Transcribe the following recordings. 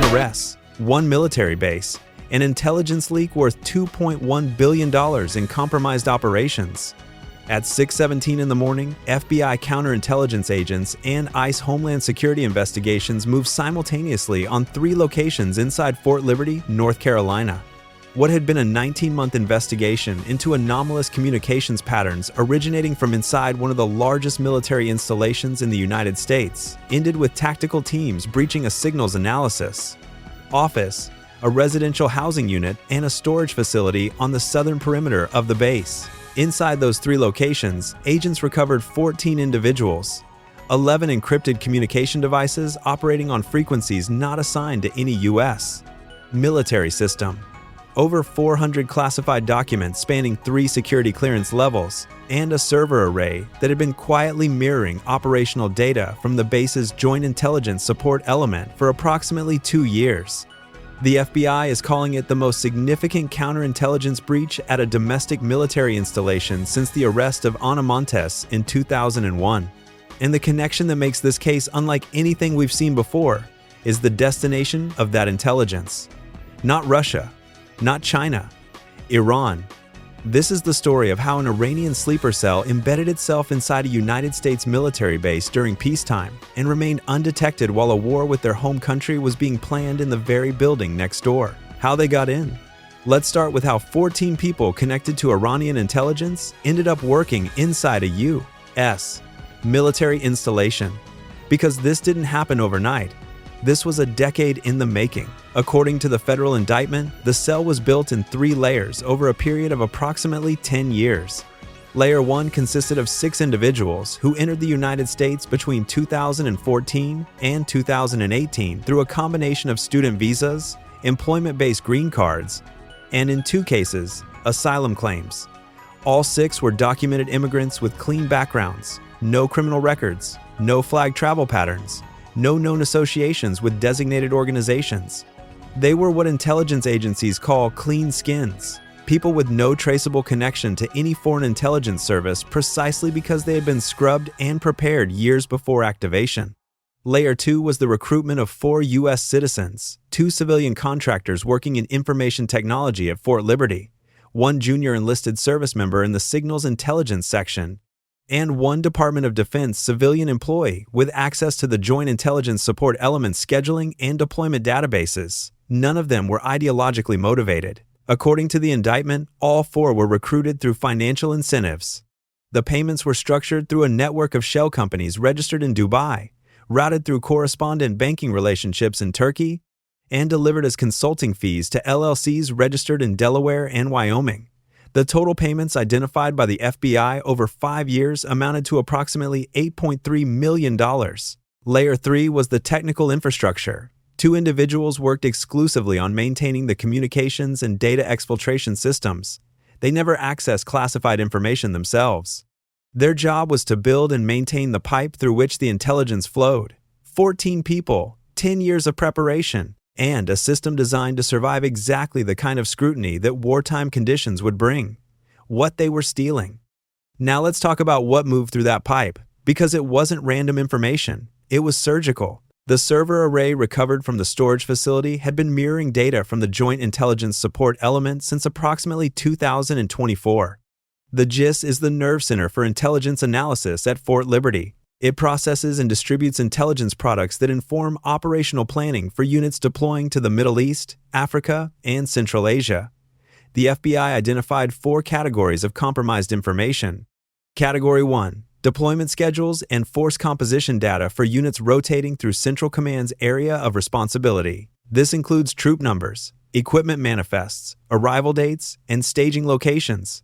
arrests, 1 military base, an intelligence leak worth $2.1 billion in compromised operations. At 6:17 in the morning, FBI counterintelligence agents and ICE Homeland Security investigations moved simultaneously on 3 locations inside Fort Liberty, North Carolina. What had been a 19-month investigation into anomalous communications patterns originating from inside one of the largest military installations in the United States ended with tactical teams breaching a signals analysis office, a residential housing unit, and a storage facility on the southern perimeter of the base. Inside those 3 locations, agents recovered 14 individuals, 11 encrypted communication devices operating on frequencies not assigned to any U.S. military system, over 400 classified documents spanning 3 security clearance levels, and a server array that had been quietly mirroring operational data from the base's Joint Intelligence Support element for approximately 2 years. The FBI is calling it the most significant counterintelligence breach at a domestic military installation since the arrest of Ana Montes in 2001. And the connection that makes this case unlike anything we've seen before is the destination of that intelligence. Not Russia, not China, Iran. This is the story of how an Iranian sleeper cell embedded itself inside a United States military base during peacetime and remained undetected while a war with their home country was being planned in the very building next door. How they got in? Let's start with how 14 people connected to Iranian intelligence ended up working inside a U.S. military installation. Because this didn't happen overnight. This was a decade in the making. According to the federal indictment, the cell was built in 3 layers over a period of approximately 10 years. Layer 1 consisted of 6 individuals who entered the United States between 2014 and 2018 through a combination of student visas, employment-based green cards, and in 2 cases, asylum claims. All 6 were documented immigrants with clean backgrounds, no criminal records, no flagged travel patterns, no known associations with designated organizations. They were what intelligence agencies call clean skins, people with no traceable connection to any foreign intelligence service precisely because they had been scrubbed and prepared years before activation. Layer 2 was the recruitment of 4 U.S. citizens, 2 civilian contractors working in information technology at Fort Liberty, 1 junior enlisted service member in the signals intelligence section, and 1 Department of Defense civilian employee with access to the Joint Intelligence Support element scheduling and deployment databases. None of them were ideologically motivated. According to the indictment, all 4 were recruited through financial incentives. The payments were structured through a network of shell companies registered in Dubai, routed through correspondent banking relationships in Turkey, and delivered as consulting fees to LLCs registered in Delaware and Wyoming. The total payments identified by the FBI over 5 years amounted to approximately $8.3 million. Layer 3 was the technical infrastructure. 2 individuals worked exclusively on maintaining the communications and data exfiltration systems. They never accessed classified information themselves. Their job was to build and maintain the pipe through which the intelligence flowed. 14 people, 10 years of preparation, and a system designed to survive exactly the kind of scrutiny that wartime conditions would bring. What they were stealing. Now let's talk about what moved through that pipe, because it wasn't random information, it was surgical. The server array recovered from the storage facility had been mirroring data from the Joint Intelligence Support element since approximately 2024. The GIS is the nerve center for intelligence analysis at Fort Liberty. It processes and distributes intelligence products that inform operational planning for units deploying to the Middle East, Africa, and Central Asia. The FBI identified 4 categories of compromised information. Category 1, deployment schedules and force composition data for units rotating through Central Command's area of responsibility. This includes troop numbers, equipment manifests, arrival dates, and staging locations.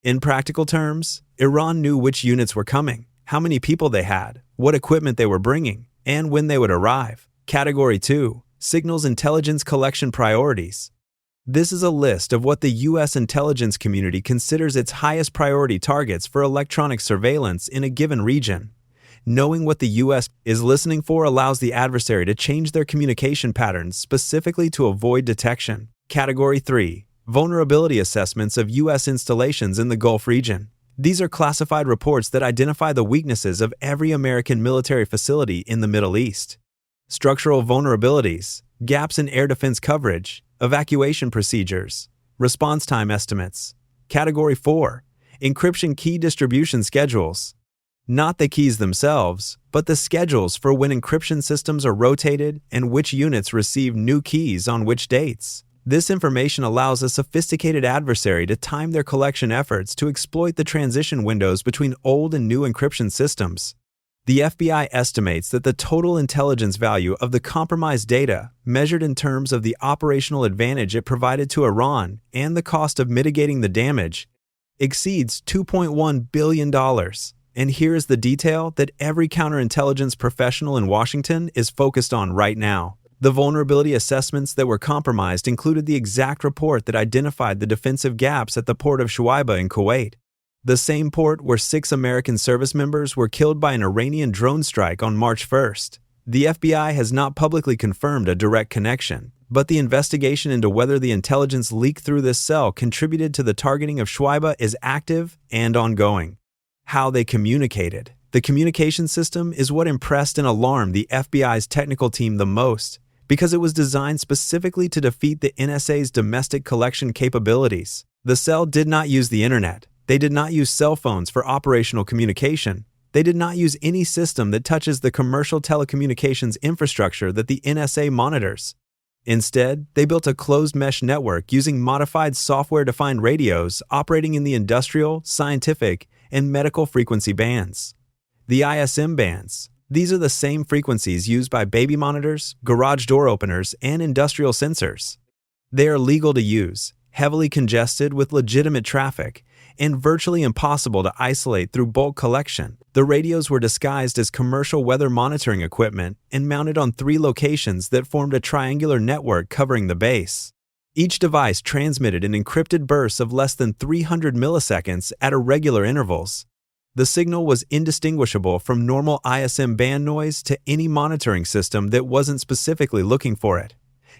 In practical terms, Iran knew which units were coming, how many people they had, what equipment they were bringing, and when they would arrive. Category 2, signals intelligence collection priorities. This is a list of what the U.S. intelligence community considers its highest priority targets for electronic surveillance in a given region. Knowing what the U.S. is listening for allows the adversary to change their communication patterns specifically to avoid detection. Category 3, vulnerability assessments of U.S. installations in the Gulf region. These are classified reports that identify the weaknesses of every American military facility in the Middle East. structural vulnerabilities, gaps in air defense coverage, evacuation procedures, response time estimates. Category 4, encryption key distribution schedules. Not the keys themselves, but the schedules for when encryption systems are rotated and which units receive new keys on which dates. This information allows a sophisticated adversary to time their collection efforts to exploit the transition windows between old and new encryption systems. The FBI estimates that the total intelligence value of the compromised data, measured in terms of the operational advantage it provided to Iran and the cost of mitigating the damage, exceeds $2.1 billion. And here is the detail that every counterintelligence professional in Washington is focused on right now. The vulnerability assessments that were compromised included the exact report that identified the defensive gaps at the Port of Shuaiba in Kuwait, the same port where 6 American service members were killed by an Iranian drone strike on March 1st. The FBI has not publicly confirmed a direct connection, but the investigation into whether the intelligence leaked through this cell contributed to the targeting of Shuaiba is active and ongoing. How they communicated. The communication system is what impressed and alarmed the FBI's technical team the most, because it was designed specifically to defeat the NSA's domestic collection capabilities. The cell did not use the internet. They did not use cell phones for operational communication. They did not use any system that touches the commercial telecommunications infrastructure that the NSA monitors. Instead, they built a closed mesh network using modified software-defined radios operating in the industrial, scientific, and medical frequency bands. The ISM bands. These are the same frequencies used by baby monitors, garage door openers, and industrial sensors. They are legal to use, heavily congested with legitimate traffic, and virtually impossible to isolate through bulk collection. The radios were disguised as commercial weather monitoring equipment and mounted on 3 locations that formed a triangular network covering the base. Each device transmitted in encrypted bursts of less than 300 milliseconds at irregular intervals. The signal was indistinguishable from normal ISM band noise to any monitoring system that wasn't specifically looking for it.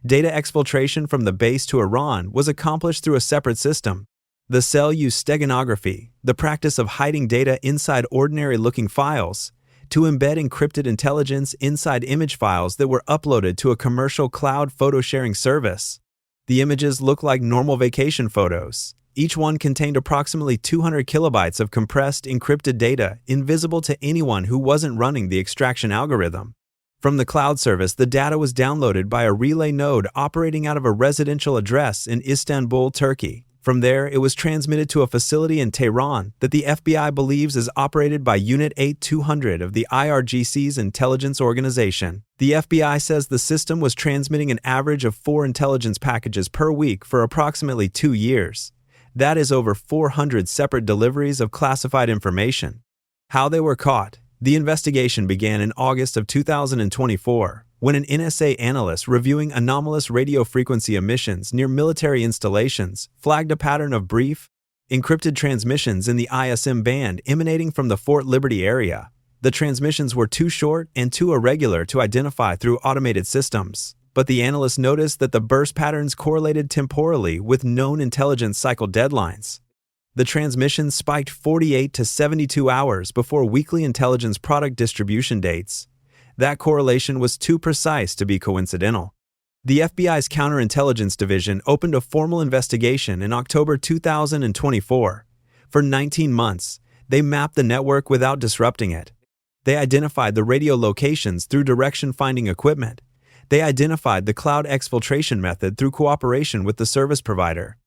Data exfiltration from the base to Iran was accomplished through a separate system. The cell used steganography, the practice of hiding data inside ordinary-looking files, to embed encrypted intelligence inside image files that were uploaded to a commercial cloud photo-sharing service. The images looked like normal vacation photos. Each one contained approximately 200 kilobytes of compressed, encrypted data, invisible to anyone who wasn't running the extraction algorithm. From the cloud service, the data was downloaded by a relay node operating out of a residential address in Istanbul, Turkey. From there, it was transmitted to a facility in Tehran that the FBI believes is operated by Unit 8200 of the IRGC's intelligence organization. The FBI says the system was transmitting an average of 4 intelligence packages per week for approximately 2 years. That is over 400 separate deliveries of classified information. How they were caught. The investigation began in August of 2024, when an NSA analyst reviewing anomalous radio frequency emissions near military installations flagged a pattern of brief, encrypted transmissions in the ISM band emanating from the Fort Liberty area. The transmissions were too short and too irregular to identify through automated systems, but the analyst noticed that the burst patterns correlated temporally with known intelligence cycle deadlines. The transmissions spiked 48 to 72 hours before weekly intelligence product distribution dates. That correlation was too precise to be coincidental. The FBI's counterintelligence division opened a formal investigation in October 2024. For 19 months, they mapped the network without disrupting it. They identified the radio locations through direction-finding equipment. They identified the cloud exfiltration method through cooperation with the service provider.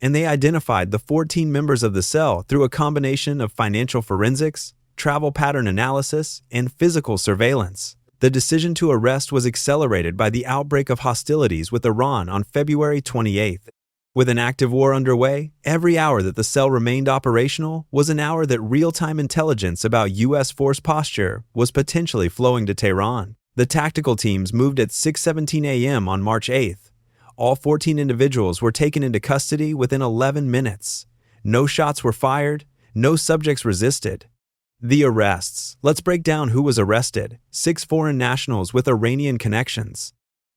And they identified the 14 members of the cell through a combination of financial forensics, travel pattern analysis, and physical surveillance. The decision to arrest was accelerated by the outbreak of hostilities with Iran on February 28th. With an active war underway, every hour that the cell remained operational was an hour that real-time intelligence about U.S. force posture was potentially flowing to Tehran. The tactical teams moved at 6:17 a.m. on March 8th. All 14 individuals were taken into custody within 11 minutes. No shots were fired. No subjects resisted. The arrests. Let's break down who was arrested. 6 foreign nationals with Iranian connections,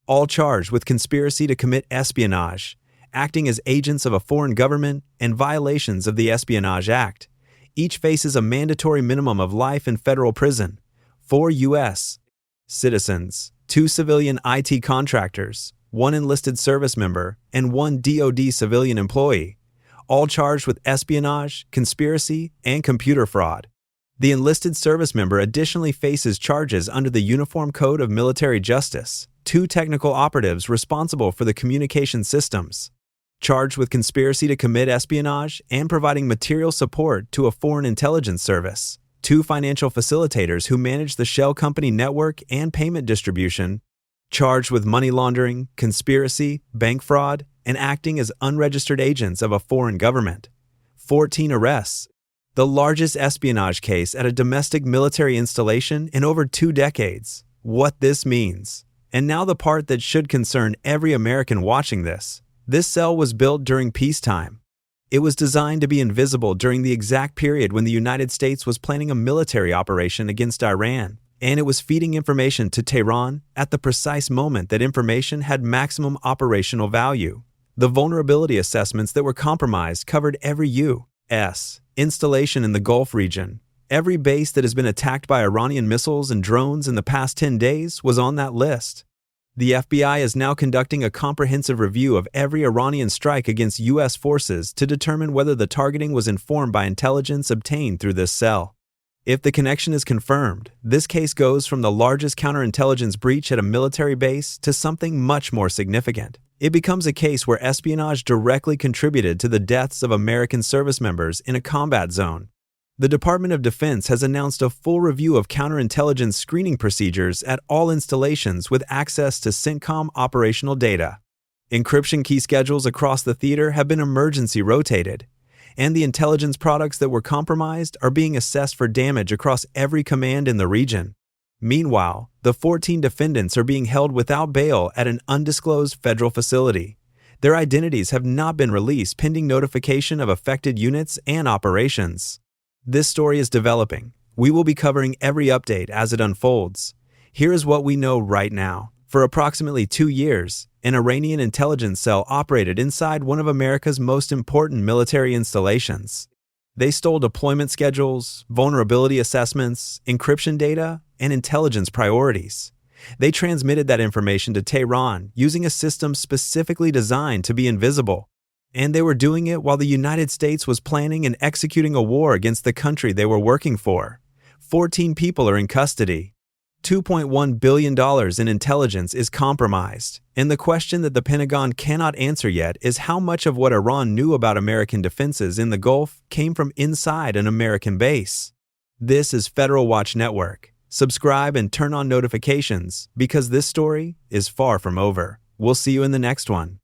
all charged with conspiracy to commit espionage, acting as agents of a foreign government, and violations of the Espionage Act. Each faces a mandatory minimum of life in federal prison. 4 U.S. citizens, 2 civilian IT contractors, 1 enlisted service member, and 1 DoD civilian employee, all charged with espionage, conspiracy, and computer fraud. The enlisted service member additionally faces charges under the Uniform Code of Military Justice, 2 technical operatives responsible for the communication systems, charged with conspiracy to commit espionage and providing material support to a foreign intelligence service, 2 financial facilitators who manage the shell company network and payment distribution, charged with money laundering, conspiracy, bank fraud, and acting as unregistered agents of a foreign government, 14 arrests, the largest espionage case at a domestic military installation in over 2 decades. What this means. And now the part that should concern every American watching this. This cell was built during peacetime. It was designed to be invisible during the exact period when the United States was planning a military operation against Iran, and it was feeding information to Tehran at the precise moment that information had maximum operational value. The vulnerability assessments that were compromised covered every U.S. installation in the Gulf region. Every base that has been attacked by Iranian missiles and drones in the past 10 days was on that list. The FBI is now conducting a comprehensive review of every Iranian strike against U.S. forces to determine whether the targeting was informed by intelligence obtained through this cell. If the connection is confirmed, this case goes from the largest counterintelligence breach at a military base to something much more significant. It becomes a case where espionage directly contributed to the deaths of American service members in a combat zone. The Department of Defense has announced a full review of counterintelligence screening procedures at all installations with access to CENTCOM operational data. Encryption key schedules across the theater have been emergency rotated, and the intelligence products that were compromised are being assessed for damage across every command in the region. Meanwhile, the 14 defendants are being held without bail at an undisclosed federal facility. Their identities have not been released pending notification of affected units and operations. This story is developing. We will be covering every update as it unfolds. Here is what we know right now. For approximately 2 years, an Iranian intelligence cell operated inside one of America's most important military installations. They stole deployment schedules, vulnerability assessments, encryption data, and intelligence priorities. They transmitted that information to Tehran using a system specifically designed to be invisible. And they were doing it while the United States was planning and executing a war against the country they were working for. 14 people are in custody. $2.1 billion in intelligence is compromised. And the question that the Pentagon cannot answer yet is how much of what Iran knew about American defenses in the Gulf came from inside an American base. This is Federal Watch Network. Subscribe and turn on notifications because this story is far from over. We'll see you in the next one.